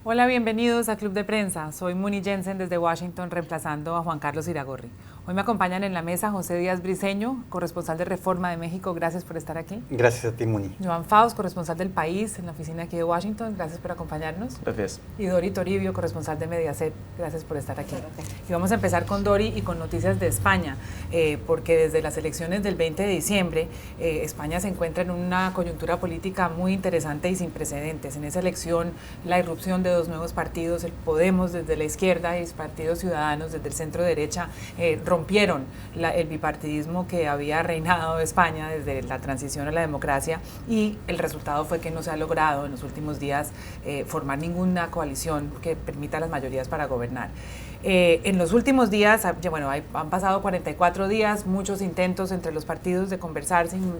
Hola, bienvenidos a Club de Prensa. Soy Muni Jensen desde Washington, reemplazando a Juan Carlos Iragorri. Hoy me acompañan en la mesa José Díaz Briceño, corresponsal de Reforma de México. Gracias por estar aquí. Gracias a ti, Muni. Joan Faust, corresponsal del País en la oficina aquí de Washington. Gracias por acompañarnos. Gracias. Y Dori Toribio, corresponsal de Mediaset. Gracias por estar aquí. Y vamos a empezar con Dori y con noticias de España, porque desde las elecciones del 20 de diciembre, España se encuentra en una coyuntura política muy interesante y sin precedentes. En esa elección, la irrupción de dos nuevos partidos, el Podemos desde la izquierda y el Partido Ciudadanos desde el centro derecha, rompieron el bipartidismo que había reinado España desde la transición a la democracia, y el resultado fue que no se ha logrado en los últimos días formar ninguna coalición que permita las mayorías para gobernar. En los últimos días, bueno, han pasado 44 días, muchos intentos entre los partidos de conversar sin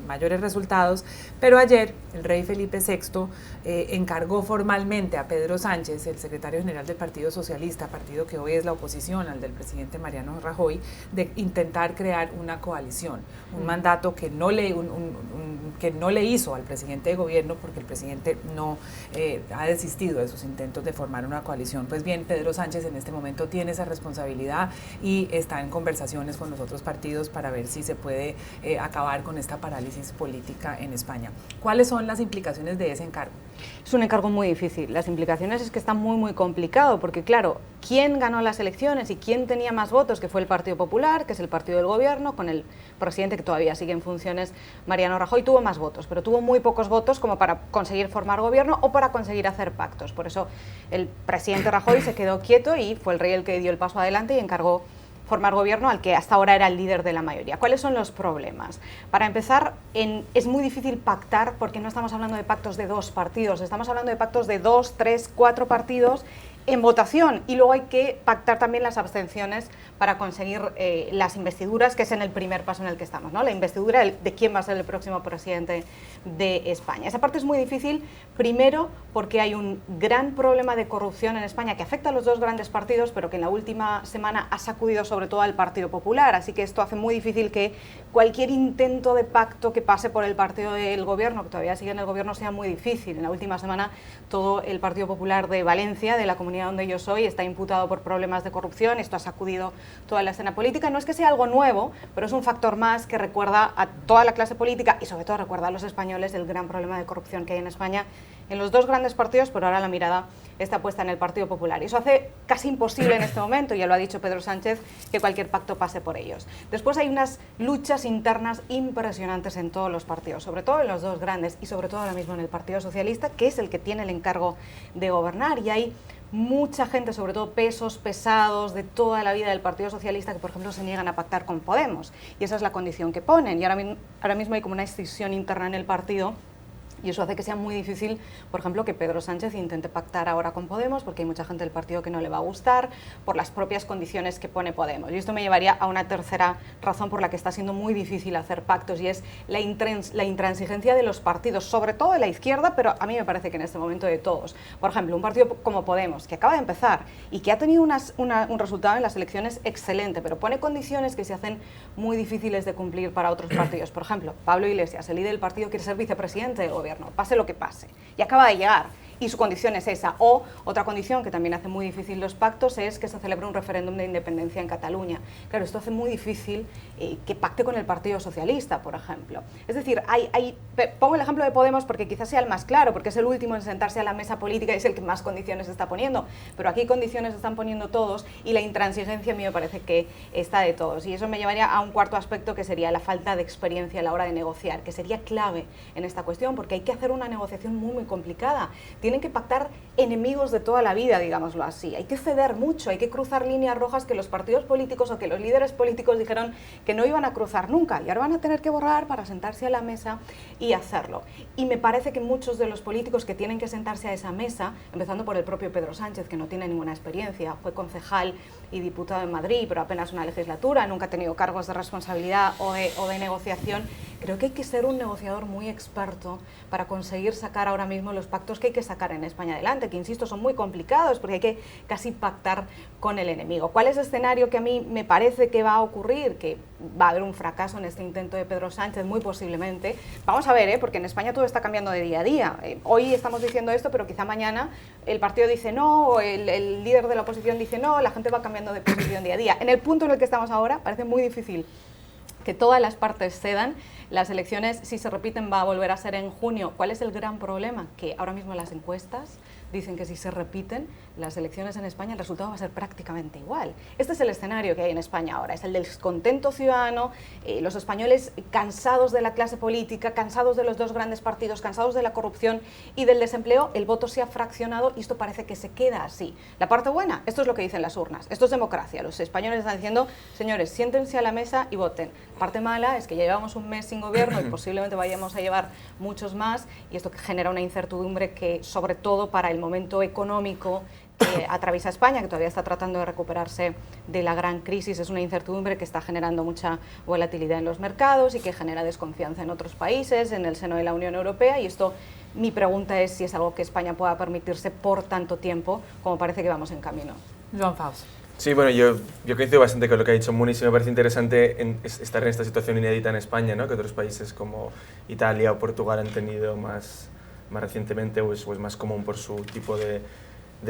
mayores resultados, pero ayer el rey Felipe VI encargó formalmente a Pedro Sánchez, el secretario general del Partido Socialista, partido que hoy es la oposición al del presidente Mariano Rajoy, de intentar crear una coalición, un mandato que no le hizo al presidente de gobierno, porque el presidente no ha desistido de sus intentos de formar una coalición. Pues bien, Pedro Sánchez en este momento tiene esa responsabilidad y está en conversaciones con los otros partidos para ver si se puede acabar con esta parálisis política en España. ¿Cuáles son las implicaciones de ese encargo? Es un encargo muy difícil. Las implicaciones es que está muy complicado, porque claro, ¿quién ganó las elecciones y quién tenía más votos? Que fue el Partido Popular, que es el partido del gobierno, con el presidente que todavía sigue en funciones, Mariano Rajoy, tuvo más votos, pero tuvo muy pocos votos como para conseguir formar gobierno o para conseguir hacer pactos. Por eso el presidente Rajoy se quedó quieto y fue el rey el que dio el paso adelante y encargó formar gobierno al que hasta ahora era el líder de la mayoría. ¿Cuáles son los problemas? Para empezar, es muy difícil pactar, porque no estamos hablando de pactos de dos partidos, estamos hablando de pactos de 2, 3, 4 partidos en votación, y luego hay que pactar también las abstenciones para conseguir las investiduras, que es en el primer paso en el que estamos, ¿no? La investidura de quién va a ser el próximo presidente de España. Esa parte es muy difícil, primero porque hay un gran problema de corrupción en España que afecta a los dos grandes partidos, pero que en la última semana ha sacudido sobre todo al Partido Popular, así que esto hace muy difícil que cualquier intento de pacto que pase por el partido del gobierno, que todavía sigue en el gobierno, sea muy difícil. En la última semana todo el Partido Popular de Valencia, de la comunidad donde yo soy, está imputado por problemas de corrupción. Esto ha sacudido toda la escena política. No es que sea algo nuevo, pero es un factor más que recuerda a toda la clase política y sobre todo recuerda a los españoles el gran problema de corrupción que hay en España en los dos grandes partidos, pero ahora la mirada está puesta en el Partido Popular. Y eso hace casi imposible en este momento, ya lo ha dicho Pedro Sánchez, que cualquier pacto pase por ellos. Después hay unas luchas internas impresionantes en todos los partidos, sobre todo en los dos grandes y sobre todo ahora mismo en el Partido Socialista, que es el que tiene el encargo de gobernar, y hay mucha gente, sobre todo pesos pesados de toda la vida del Partido Socialista, que por ejemplo se niegan a pactar con Podemos, y esa es la condición que ponen, y ahora mismo hay como una escisión interna en el partido. Y eso hace que sea muy difícil, por ejemplo, que Pedro Sánchez intente pactar ahora con Podemos, porque hay mucha gente del partido que no le va a gustar por las propias condiciones que pone Podemos. Y esto me llevaría a una tercera razón por la que está siendo muy difícil hacer pactos, y es la intransigencia de los partidos, sobre todo de la izquierda, pero a mí me parece que en este momento de todos. Por ejemplo, un partido como Podemos, que acaba de empezar y que ha tenido un resultado en las elecciones excelente, pero pone condiciones que se hacen muy difíciles de cumplir para otros partidos. Por ejemplo, Pablo Iglesias, el líder del partido, quiere ser vicepresidente del gobierno, pase lo que pase, y acaba de llegar, y su condición es esa. O otra condición que también hace muy difícil los pactos es que se celebre un referéndum de independencia en Cataluña. Claro, esto hace muy difícil que pacte con el Partido Socialista, por ejemplo. Es decir, pongo el ejemplo de Podemos porque quizás sea el más claro, porque es el último en sentarse a la mesa política y es el que más condiciones está poniendo, pero aquí condiciones están poniendo todos, y la intransigencia a mí me parece que está de todos. Y eso me llevaría a un cuarto aspecto, que sería la falta de experiencia a la hora de negociar, que sería clave en esta cuestión, porque hay que hacer una negociación muy complicada. Tienen que pactar enemigos de toda la vida, digámoslo así. Hay que ceder mucho, hay que cruzar líneas rojas que los partidos políticos o que los líderes políticos dijeron que no iban a cruzar nunca, y ahora van a tener que borrar para sentarse a la mesa y hacerlo. Y me parece que muchos de los políticos que tienen que sentarse a esa mesa, empezando por el propio Pedro Sánchez, que no tiene ninguna experiencia, fue concejal y diputado en Madrid, pero apenas una legislatura, nunca ha tenido cargos de responsabilidad o de negociación, creo que hay que ser un negociador muy experto para conseguir sacar ahora mismo los pactos que hay que sacar en España adelante, que insisto son muy complicados porque hay que casi pactar con el enemigo. ¿Cuál es el escenario que a mí me parece que va a ocurrir? Que va a haber un fracaso en este intento de Pedro Sánchez, muy posiblemente. Vamos a ver, porque en España todo está cambiando de día a día. Hoy estamos diciendo esto, pero quizá mañana el partido dice no, o el líder de la oposición dice no, la gente va cambiando de posición día a día. En el punto en el que estamos ahora, parece muy difícil que todas las partes cedan. Las elecciones, si se repiten, va a volver a ser en junio. ¿Cuál es el gran problema? Que ahora mismo las encuestas dicen que si se repiten las elecciones en España, el resultado va a ser prácticamente igual. Este es el escenario que hay en España ahora, es el del descontento ciudadano, los españoles cansados de la clase política, cansados de los dos grandes partidos, cansados de la corrupción y del desempleo. El voto se ha fraccionado y esto parece que se queda así. La parte buena, esto es lo que dicen las urnas, esto es democracia. Los españoles están diciendo, señores, siéntense a la mesa y voten. La parte mala es que ya llevamos un mes sin gobierno y posiblemente vayamos a llevar muchos más, y esto genera una incertidumbre que, sobre todo para el momento económico que atraviesa España, que todavía está tratando de recuperarse de la gran crisis, es una incertidumbre que está generando mucha volatilidad en los mercados y que genera desconfianza en otros países, en el seno de la Unión Europea, y esto, mi pregunta es si es algo que España pueda permitirse por tanto tiempo como parece que vamos en camino. Joan Faus. Sí, bueno, yo coincido bastante con lo que ha dicho Muniz y me parece interesante estar en esta situación inédita en España, ¿no? Que otros países como Italia o Portugal han tenido más recientemente, o es más común por su tipo de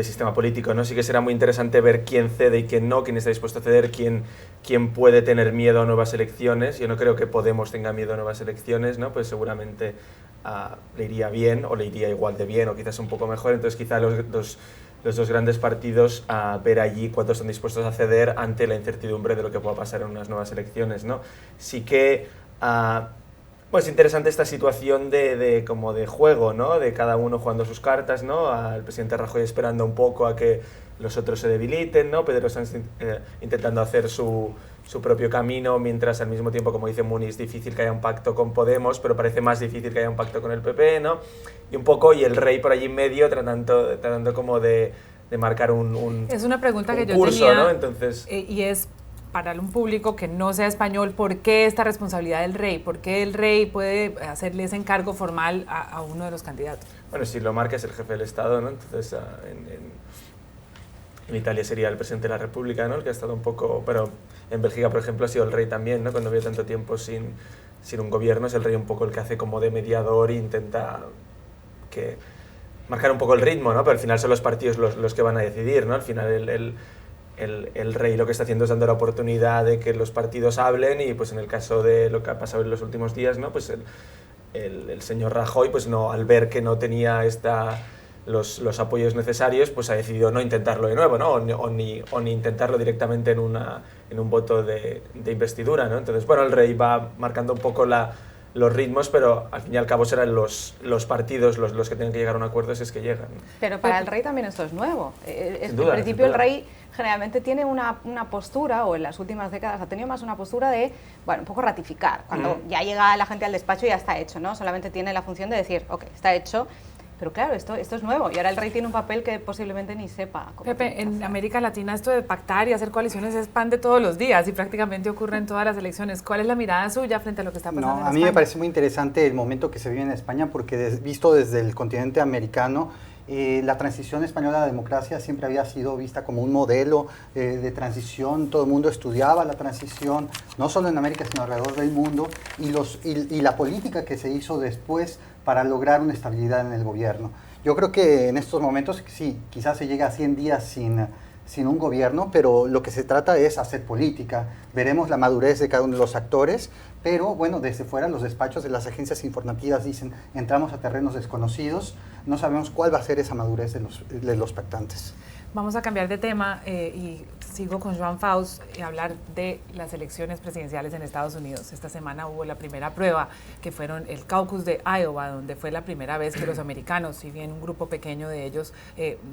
sistema político, ¿no? Sí que será muy interesante ver quién cede y quién no, quién está dispuesto a ceder, quién puede tener miedo a nuevas elecciones. Yo no creo que Podemos tenga miedo a nuevas elecciones, ¿no? Pues seguramente le iría bien o le iría igual de bien o quizás un poco mejor, entonces quizá los dos grandes partidos ver allí cuántos están dispuestos a ceder ante la incertidumbre de lo que pueda pasar en unas nuevas elecciones, ¿no? Sí que pues interesante esta situación como de juego, ¿no? De cada uno jugando sus cartas, ¿no? Al presidente Rajoy esperando un poco a que los otros se debiliten, ¿no? Pedro Sánchez intentando hacer su propio camino, mientras al mismo tiempo, como dice Muniz, es difícil que haya un pacto con Podemos, pero parece más difícil que haya un pacto con el PP, ¿no? Y el rey por allí en medio tratando como de marcar un es una pregunta que yo curso, tenía, ¿no? Entonces, y es para un público que no sea español, ¿por qué esta responsabilidad del rey? ¿Por qué el rey puede hacerle ese encargo formal a uno de los candidatos? Bueno, si lo marca es el jefe del Estado, ¿no? Entonces, en Italia sería el presidente de la República, ¿no? El que ha estado un poco... Pero en Bélgica, por ejemplo, ha sido el rey también, ¿no? Cuando había tanto tiempo sin un gobierno, es el rey un poco el que hace como de mediador e intenta marcar un poco el ritmo, ¿no? Pero al final son los partidos los que van a decidir, ¿no? Al final el rey lo que está haciendo es dando la oportunidad de que los partidos hablen y pues en el caso de lo que ha pasado en los últimos días, ¿no? Pues el señor Rajoy, pues no, al ver que no tenía los apoyos necesarios, pues ha decidido no intentarlo de nuevo, ¿no? O ni intentarlo directamente en un voto de investidura, ¿no? Entonces, bueno, el rey va marcando un poco los ritmos, pero al fin y al cabo serán los partidos los que tienen que llegar a un acuerdo si es que llegan. Pero para el rey también esto es nuevo. En duda, principio el rey generalmente tiene una postura, o en las últimas décadas ha tenido más una postura de, bueno, un poco ratificar. Cuando ya llega la gente al despacho ya está hecho, ¿no? Solamente tiene la función de decir, ok, está hecho. Pero claro, esto es nuevo y ahora el rey tiene un papel que posiblemente ni sepa cómo. Pepe, en América Latina esto de pactar y hacer coaliciones es pan de todos los días y prácticamente ocurre en todas las elecciones. ¿Cuál es la mirada suya frente a lo que está pasando en España? A mí me parece muy interesante el momento que se vive en España porque visto desde el continente americano, la transición española a la democracia siempre había sido vista como un modelo de transición. Todo el mundo estudiaba la transición, no solo en América, sino alrededor del mundo, y la política que se hizo después para lograr una estabilidad en el gobierno. Yo creo que en estos momentos, sí, quizás se llega a 100 días sin un gobierno, pero lo que se trata es hacer política. Veremos la madurez de cada uno de los actores, pero bueno, desde fuera los despachos de las agencias informativas dicen, entramos a terrenos desconocidos, no sabemos cuál va a ser esa madurez de los pactantes. Vamos a cambiar de tema y sigo con Joan Faus y hablar de las elecciones presidenciales en Estados Unidos. Esta semana hubo la primera prueba, que fueron el caucus de Iowa, donde fue la primera vez que los americanos, si bien un grupo pequeño de ellos,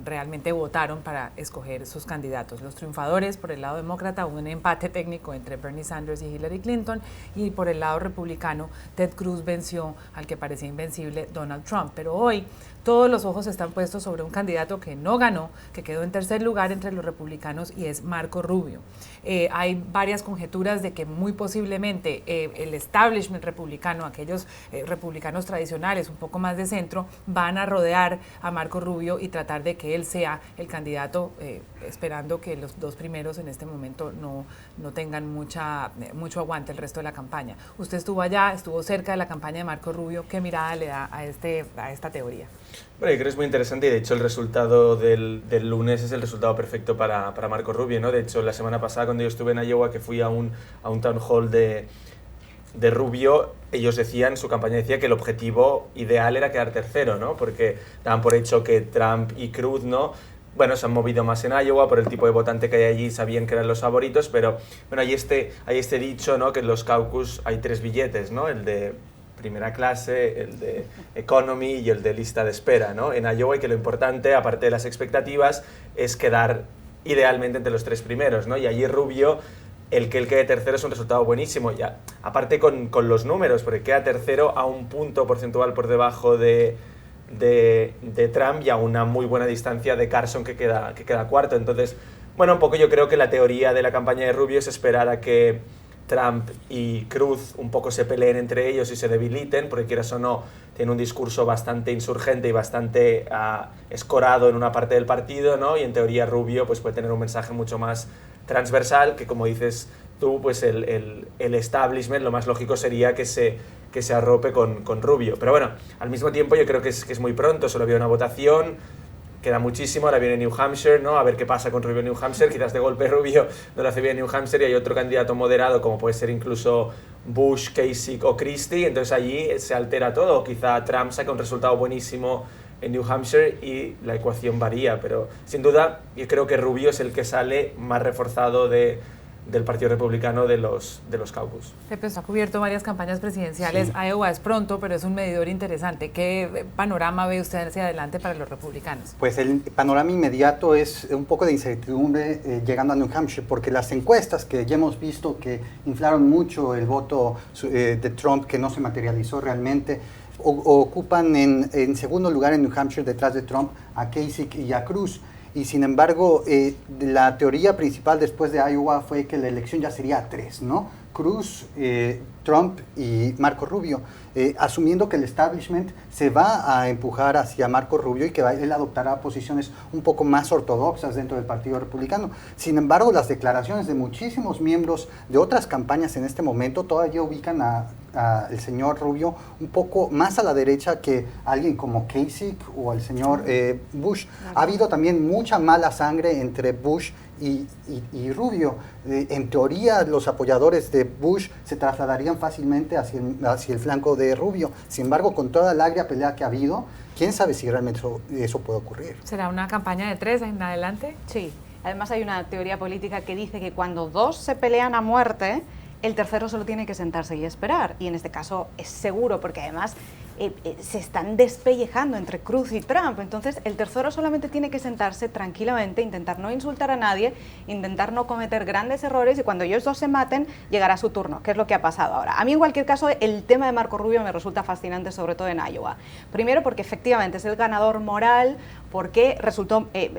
realmente votaron para escoger sus candidatos. Los triunfadores, por el lado demócrata, hubo un empate técnico entre Bernie Sanders y Hillary Clinton, y por el lado republicano, Ted Cruz venció al que parecía invencible Donald Trump. Pero hoy todos los ojos están puestos sobre un candidato que no ganó, que quedó en tercer lugar entre los republicanos, y es Marco Rubio. Hay varias conjeturas de que muy posiblemente el establishment republicano, aquellos republicanos tradicionales, un poco más de centro, van a rodear a Marco Rubio y tratar de que él sea el candidato, esperando que los dos primeros en este momento no tengan mucho aguante el resto de la campaña. Usted estuvo allá, estuvo cerca de la campaña de Marco Rubio. ¿Qué mirada le da a esta teoría? Bueno, yo creo que es muy interesante y de hecho el resultado del lunes es el resultado perfecto para Marco Rubio, ¿no? De hecho, la semana pasada cuando yo estuve en Iowa, que fui a un town hall de Rubio, ellos decían, su campaña decía que el objetivo ideal era quedar tercero, ¿no? Porque daban por hecho que Trump y Cruz, ¿no? Bueno, se han movido más en Iowa por el tipo de votante que hay allí, sabían que eran los favoritos, pero bueno, hay este dicho, ¿no? Que en los caucus hay 3 billetes, ¿no? El de primera clase, el de economy y el de lista de espera, ¿no? En Iowa, y que lo importante, aparte de las expectativas, es quedar idealmente entre los 3 primeros, ¿no? Y allí Rubio, el que él quede tercero es un resultado buenísimo, ya. Aparte con los números, porque queda tercero a un punto porcentual por debajo de Trump y a una muy buena distancia de Carson, que queda cuarto. Entonces, bueno, un poco yo creo que la teoría de la campaña de Rubio es esperar a que Trump y Cruz un poco se peleen entre ellos y se debiliten, porque quieras o no, tiene un discurso bastante insurgente y bastante escorado en una parte del partido, ¿no? Y en teoría Rubio pues puede tener un mensaje mucho más transversal, que como dices tú, pues el establishment, lo más lógico sería que se arrope con Rubio. Pero bueno, al mismo tiempo yo creo que es muy pronto, solo había una votación, queda muchísimo, ahora viene New Hampshire, ¿no? A ver qué pasa con Rubio en New Hampshire, quizás de golpe Rubio no lo hace bien en New Hampshire y hay otro candidato moderado como puede ser incluso Bush, Kasich o Christie, entonces allí se altera todo, quizá Trump saca un resultado buenísimo en New Hampshire y la ecuación varía, pero sin duda yo creo que Rubio es el que sale más reforzado del Partido Republicano de los caucus. Pepe, ha cubierto varias campañas presidenciales. Sí. Iowa es pronto, pero es un medidor interesante. ¿Qué panorama ve usted hacia adelante para los republicanos? Pues el panorama inmediato es un poco de incertidumbre llegando a New Hampshire, porque las encuestas que ya hemos visto que inflaron mucho el voto de Trump, que no se materializó realmente, ocupan en segundo lugar en New Hampshire detrás de Trump a Kasich y a Cruz. Y sin embargo, la teoría principal después de Iowa fue que la elección ya sería 3, ¿no? Cruz, Trump y Marco Rubio, asumiendo que el establishment se va a empujar hacia Marco Rubio y que él adoptará posiciones un poco más ortodoxas dentro del Partido Republicano. Sin embargo, las declaraciones de muchísimos miembros de otras campañas en este momento todavía ubican al señor Rubio un poco más a la derecha que alguien como Kasich o el señor Bush. Ha habido también mucha mala sangre entre Bush y Rubio. En teoría, los apoyadores de Bush se trasladarían fácilmente hacia el flanco de Rubio. Sin embargo, con toda la agria pelea que ha habido, quién sabe si realmente eso puede ocurrir. ¿Será una campaña de 3 en adelante? Sí. Además, hay una teoría política que dice que cuando 2 se pelean a muerte, el tercero solo tiene que sentarse y esperar. Y en este caso es seguro, porque además se están despellejando entre Cruz y Trump. Entonces el tercero solamente tiene que sentarse tranquilamente, intentar no insultar a nadie, intentar no cometer grandes errores, y cuando ellos dos se maten llegará su turno, que es lo que ha pasado ahora. A mí en cualquier caso el tema de Marco Rubio me resulta fascinante, sobre todo en Iowa. Primero porque efectivamente es el ganador moral, porque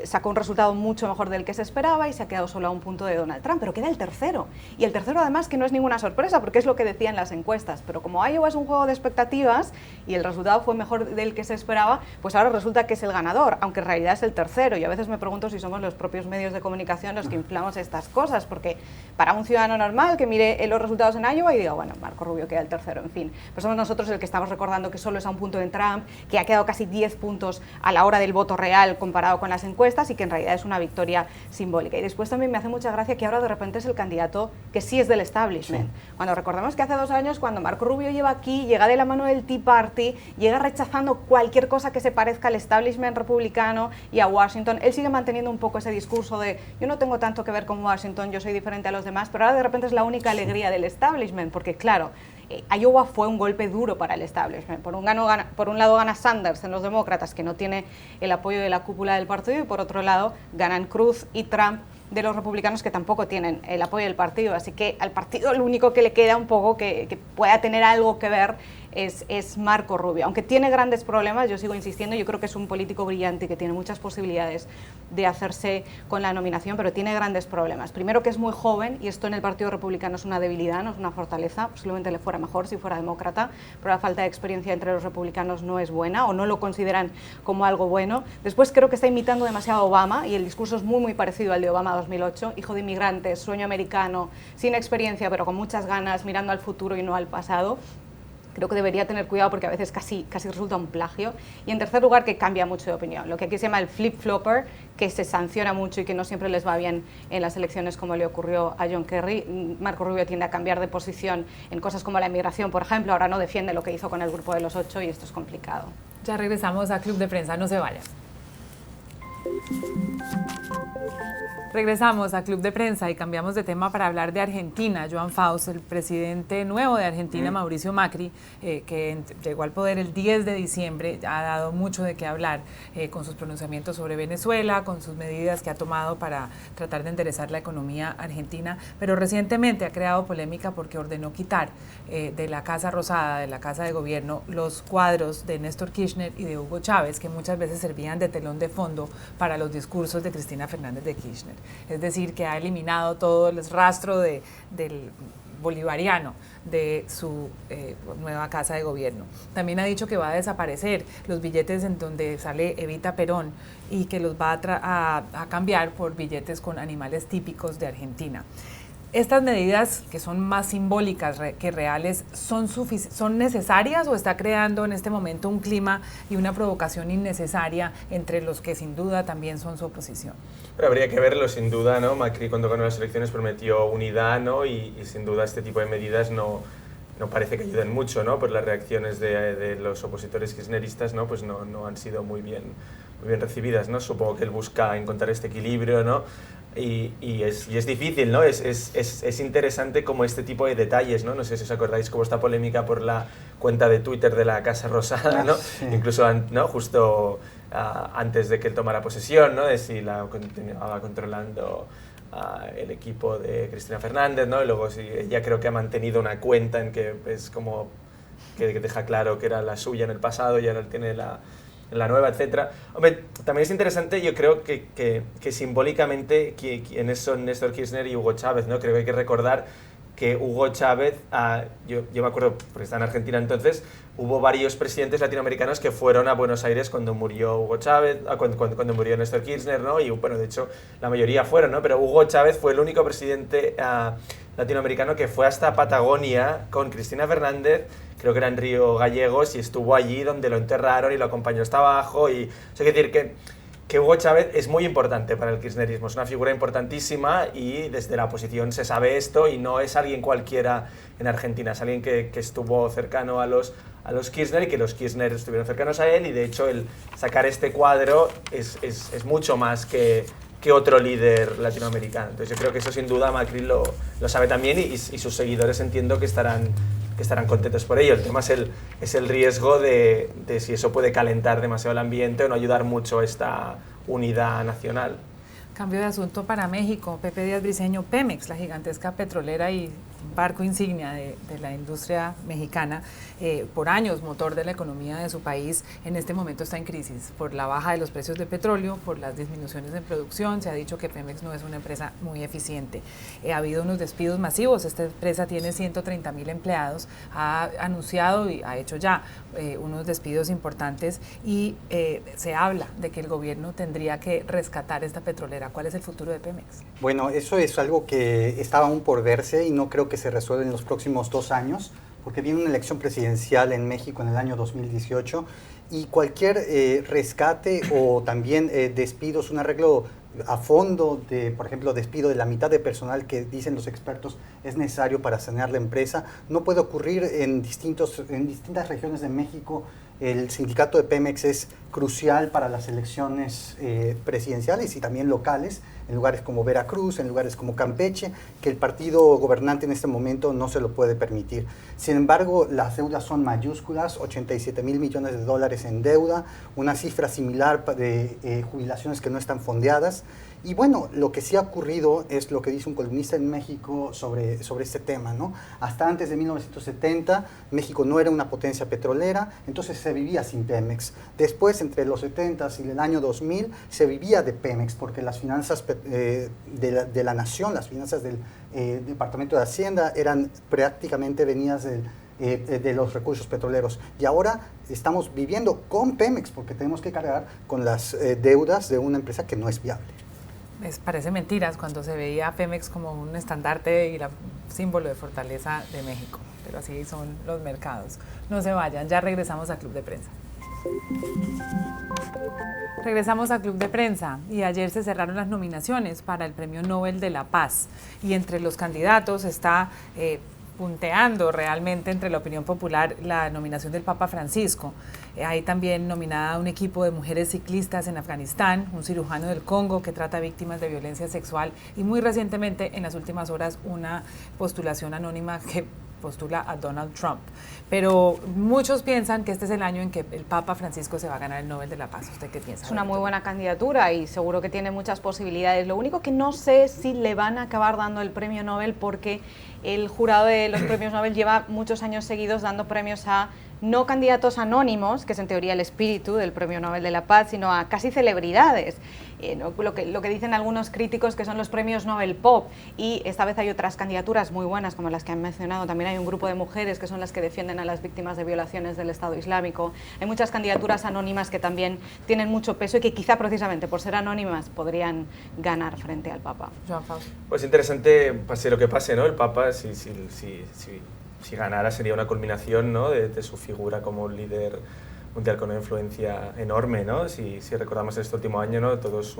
sacó un resultado mucho mejor del que se esperaba y se ha quedado solo a un punto de Donald Trump, pero queda el tercero. Y el tercero además que no es ninguna sorpresa, porque es lo que decían las encuestas, pero como Iowa es un juego de expectativas y el resultado fue mejor del que se esperaba, pues ahora resulta que es el ganador, aunque en realidad es el tercero. Y a veces me pregunto si somos los propios medios de comunicación los que inflamos estas cosas, porque para un ciudadano normal que mire los resultados en Iowa y diga, bueno, Marco Rubio queda el tercero, en fin, pues somos nosotros el que estamos recordando que solo es a un punto de Trump, que ha quedado casi 10 puntos a la hora del voto real comparado con las encuestas, y que en realidad es una victoria simbólica. Y después también me hace mucha gracia que ahora de repente es el candidato que sí es del establishment. Sí. Cuando recordemos que hace 2 años, cuando Marco Rubio lleva aquí, llega de la mano del Tea Party, llega rechazando cualquier cosa que se parezca al establishment republicano y a Washington, él sigue manteniendo un poco ese discurso de yo no tengo tanto que ver con Washington, yo soy diferente a los demás, pero ahora de repente es la única alegría del establishment, porque claro, Iowa fue un golpe duro para el establishment. Por un lado gana Sanders en los demócratas, que no tiene el apoyo de la cúpula del partido, y por otro lado ganan Cruz y Trump de los republicanos, que tampoco tienen el apoyo del partido. Así que al partido lo único que le queda un poco que pueda tener algo que ver es Marco Rubio. Aunque tiene grandes problemas, yo sigo insistiendo, yo creo que es un político brillante y que tiene muchas posibilidades de hacerse con la nominación, pero tiene grandes problemas. Primero, que es muy joven, y esto en el Partido Republicano es una debilidad, no es una fortaleza. Posiblemente le fuera mejor si fuera demócrata, pero la falta de experiencia entre los republicanos no es buena, o no lo consideran como algo bueno. Después, creo que está imitando demasiado a Obama, y el discurso es muy parecido al de Obama 2008, hijo de inmigrantes, sueño americano, sin experiencia, pero con muchas ganas, mirando al futuro y no al pasado. Creo que debería tener cuidado porque a veces casi resulta un plagio. Y en tercer lugar, que cambia mucho de opinión, lo que aquí se llama el flip-flopper, que se sanciona mucho y que no siempre les va bien en las elecciones, como le ocurrió a John Kerry. Marco Rubio tiende a cambiar de posición en cosas como la inmigración, por ejemplo. Ahora no defiende lo que hizo con el grupo de los 8 y esto es complicado. Ya regresamos a Club de Prensa, no se vayan. Regresamos a Club de Prensa y cambiamos de tema para hablar de Argentina. Joan Faust, el presidente nuevo de Argentina, Mauricio Macri, que llegó al poder el 10 de diciembre, ha dado mucho de qué hablar con sus pronunciamientos sobre Venezuela, con sus medidas que ha tomado para tratar de enderezar la economía argentina, pero recientemente ha creado polémica porque ordenó quitar de la Casa Rosada, de la Casa de Gobierno, los cuadros de Néstor Kirchner y de Hugo Chávez, que muchas veces servían de telón de fondo para los discursos de Cristina Fernández de Kirchner. Es decir, que ha eliminado todo el rastro del bolivariano de su nueva Casa de Gobierno. También ha dicho que va a desaparecer los billetes en donde sale Evita Perón y que los va a cambiar por billetes con animales típicos de Argentina. ¿Estas medidas, que son más simbólicas que reales, son necesarias o está creando en este momento un clima y una provocación innecesaria entre los que sin duda también son su oposición? Pero habría que verlo, sin duda, ¿no? Macri, cuando ganó las elecciones, prometió unidad, ¿no? Y sin duda este tipo de medidas no parece que ayuden mucho, ¿no? Pues las reacciones de los opositores kirchneristas, ¿no? Pues no han sido muy bien recibidas, ¿no? Supongo que él busca encontrar este equilibrio, ¿no? Y es difícil, ¿no? Es interesante como este tipo de detalles, ¿no? No sé si os acordáis como esta polémica por la cuenta de Twitter de la Casa Rosada, ¿no? Sí. Incluso, ¿no? Justo antes de que él tomara posesión, ¿no? De si la continuaba controlando el equipo de Cristina Fernández, ¿no? Y luego sí, ella creo que ha mantenido una cuenta en que es como que deja claro que era la suya en el pasado y ahora tiene la nueva, etcétera. Hombre, también es interesante, yo creo que simbólicamente quiénes son Néstor Kirchner y Hugo Chávez, ¿no? Creo que hay que recordar que Hugo Chávez, yo me acuerdo, porque estaba en Argentina entonces, hubo varios presidentes latinoamericanos que fueron a Buenos Aires cuando murió Hugo Chávez, cuando murió Néstor Kirchner, ¿no? Y bueno, de hecho, la mayoría fueron, ¿no? Pero Hugo Chávez fue el único presidente latinoamericano que fue hasta Patagonia con Cristina Fernández, creo que era en Río Gallegos, y estuvo allí donde lo enterraron y lo acompañó hasta abajo. Y eso quiere decir que Hugo Chávez es muy importante para el kirchnerismo, es una figura importantísima y desde la oposición se sabe esto y no es alguien cualquiera en Argentina, es alguien que estuvo cercano a los Kirchner y que los Kirchner estuvieron cercanos a él, y de hecho el sacar este cuadro es mucho más que otro líder latinoamericano. Entonces yo creo que eso sin duda Macri lo sabe también y sus seguidores entiendo que estarán contentos por ello. El tema es el riesgo de si eso puede calentar demasiado el ambiente o no ayudar mucho a esta unidad nacional. Cambio de asunto para México. Pepe Díaz Briceño, Pemex, la gigantesca petrolera y barco insignia de la industria mexicana, por años motor de la economía de su país, en este momento está en crisis por la baja de los precios del petróleo, por las disminuciones en producción. Se ha dicho que Pemex no es una empresa muy eficiente. Ha habido unos despidos masivos. Esta empresa tiene 130,000 empleados, ha anunciado y ha hecho ya unos despidos importantes y se habla de que el gobierno tendría que rescatar esta petrolera. ¿Cuál es el futuro de Pemex? Bueno, eso es algo que estaba aún por verse y no creo que se resuelve en los próximos 2 años, porque viene una elección presidencial en México en el año 2018 y cualquier rescate o también despidos, un arreglo a fondo de, por ejemplo, despido de la mitad de personal que dicen los expertos es necesario para sanear la empresa, no puede ocurrir en distintas regiones de México. El sindicato de Pemex es crucial para las elecciones presidenciales y también locales, en lugares como Veracruz, en lugares como Campeche, que el partido gobernante en este momento no se lo puede permitir. Sin embargo, las deudas son mayúsculas, 87 mil millones de dólares en deuda, una cifra similar de jubilaciones que no están fondeadas. Y bueno, lo que sí ha ocurrido es lo que dice un columnista en México sobre este tema, ¿no? Hasta antes de 1970, México no era una potencia petrolera, entonces se vivía sin Pemex. Después, entre los 70s y el año 2000, se vivía de Pemex, porque las finanzas de la nación, las finanzas del Departamento de Hacienda, eran prácticamente venidas de los recursos petroleros. Y ahora estamos viviendo con Pemex, porque tenemos que cargar con las deudas de una empresa que no es viable. Parece mentiras cuando se veía a Pemex como un estandarte y símbolo de fortaleza de México, pero así son los mercados. No se vayan, ya regresamos a Club de Prensa. Regresamos a Club de Prensa y ayer se cerraron las nominaciones para el Premio Nobel de la Paz y entre los candidatos está punteando realmente entre la opinión popular la nominación del Papa Francisco. Hay también nominada un equipo de mujeres ciclistas en Afganistán, un cirujano del Congo que trata víctimas de violencia sexual y muy recientemente, en las últimas horas, una postulación anónima que postula a Donald Trump. Pero muchos piensan que este es el año en que el Papa Francisco se va a ganar el Nobel de la Paz. ¿Usted qué piensa? Es una muy buena candidatura y seguro que tiene muchas posibilidades. Lo único que no sé si le van a acabar dando el premio Nobel porque el jurado de los premios Nobel lleva muchos años seguidos dando premios a no candidatos anónimos, que es en teoría el espíritu del Premio Nobel de la Paz, sino a casi celebridades. ¿No? Lo que dicen algunos críticos que son los premios Nobel Pop, y esta vez hay otras candidaturas muy buenas como las que han mencionado. También hay un grupo de mujeres que son las que defienden a las víctimas de violaciones del Estado Islámico. Hay muchas candidaturas anónimas que también tienen mucho peso y que quizá precisamente por ser anónimas podrían ganar frente al Papa. Joan Faust. Pues interesante, pase lo que pase, ¿no? El Papa, si ganara, sería una culminación, ¿no?, de su figura como un líder mundial con una influencia enorme, ¿no? Si recordamos este último año, ¿no?, todos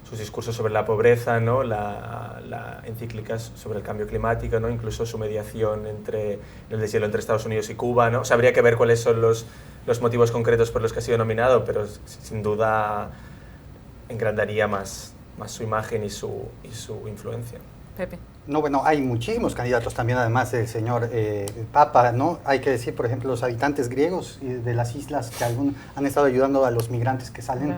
sus discursos sobre la pobreza, ¿no?, la encíclica sobre el cambio climático, ¿no?, incluso su mediación entre el deshielo entre Estados Unidos y Cuba, ¿no? O sea, habría que ver cuáles son los motivos concretos por los que ha sido nominado, pero sin duda engrandaría más su imagen y su influencia. Pepe. No, bueno, hay muchísimos candidatos también, además del señor Papa, ¿no? Hay que decir, por ejemplo, los habitantes griegos de las islas que han estado ayudando a los migrantes que salen,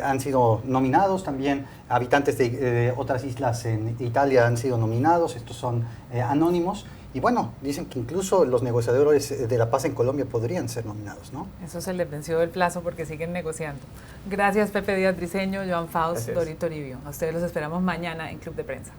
han sido nominados. También habitantes de otras islas en Italia han sido nominados. Estos son anónimos. Y bueno, dicen que incluso los negociadores de la paz en Colombia podrían ser nominados, ¿no? Eso se les venció el plazo porque siguen negociando. Gracias, Pepe Díaz Briceño, Joan Faust, Dori Toribio. A ustedes los esperamos mañana en Club de Prensa.